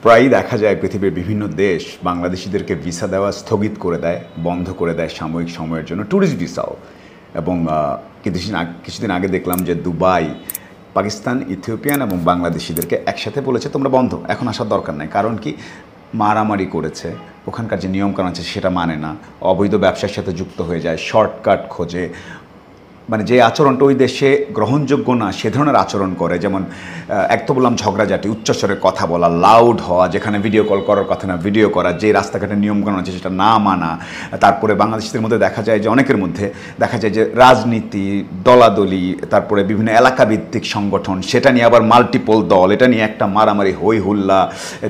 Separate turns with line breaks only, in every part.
প্রায়ই দেখা যায় পৃথিবীর বিভিন্ন দেশ বাংলাদেশিদেরকে ভিসা দেওয়া স্থগিত করে দেয়, বন্ধ করে দেয় সাময়িক সময়ের জন্য, ট্যুরিস্ট ভিসাও। এবং কিছুদিন আগে দেখলাম যে দুবাই পাকিস্তান, ইথিওপিয়ান এবং বাংলাদেশিদেরকে একসাথে বলেছে তোমরা বন্ধ, এখন আসার দরকার নাই। কারণ কি, মারামারি করেছে, ওখানকার যে নিয়মকানুন আছে সেটা মানে না, অবৈধ ব্যবসার সাথে যুক্ত হয়ে যায়, শর্টকাট খোঁজে, মানে যে আচরণটা ওই দেশে গ্রহণযোগ্য না সে ধরনের আচরণ করে। যেমন এক তো বললাম ঝগড়াঝাটি, উচ্চস্বরে কথা বলা, লাউড হওয়া, যেখানে ভিডিও কল করার কথা না ভিডিও করা, যে রাস্তাঘাটের নিয়মকানুন আছে সেটা না মানা। তারপরে বাংলাদেশিদের মধ্যে দেখা যায় যে অনেকের মধ্যে দেখা যায় যে রাজনীতি, দলাদলি, তারপরে বিভিন্ন এলাকাভিত্তিক সংগঠন, সেটা নিয়ে আবার মাল্টিপল দল, এটা নিয়ে একটা মারামারি, হই হুল্লা।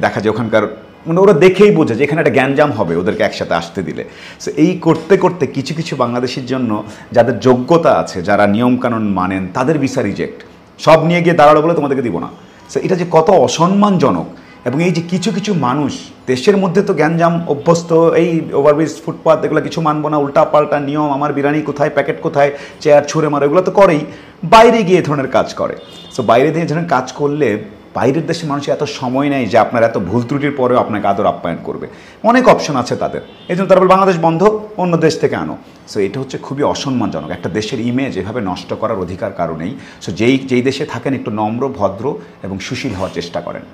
দেখা যায় ওখানকার মানে ওরা দেখেই বোঝে যে এখানে একটা গ্যাঞ্জাম হবে ওদেরকে একসাথে আসতে দিলে। সো এই করতে করতে কিছু কিছু বাংলাদেশের জন্য যাদের যোগ্যতা আছে, যারা নিয়মকানুন মানেন, তাদের ভিসা রিজেক্ট, সব নিয়ে গিয়ে দাঁড়ালো বলে তোমাদেরকে দিব না। সো এটা যে কত অসম্মানজনক। এবং এই যে কিছু কিছু মানুষ দেশের মধ্যে তো গ্যাঞ্জাম অভ্যস্ত, এই ওভারব্রিজ, ফুটপাথ, এগুলো কিছু মানবো না, উল্টা পাল্টা নিয়ম, আমার বিরিয়ানি কোথায়, প্যাকেট কোথায়, চেয়ার ছুঁড়ে মারো, এগুলো তো করেই। বাইরে গিয়ে এ ধরনের কাজ করে। সো বাইরে দিয়ে ধরনের কাজ করলে বাইরের দেশের মানুষ এত সময় নেই যে আপনার এত ভুল ত্রুটির পরেও আপনাকে আদর আপ্যায়ন করবে। অনেক অপশন আছে তাদের, এই জন্য তারা বলে বাংলাদেশ বন্ধ, অন্য দেশ থেকে আনো। সো এটা হচ্ছে খুবই অসম্মানজনক। একটা দেশের ইমেজ এভাবে নষ্ট করার অধিকার কারণেই। সো যেই দেশে থাকেন একটু নম্র, ভদ্র এবং সুশীল হওয়ার চেষ্টা করেন।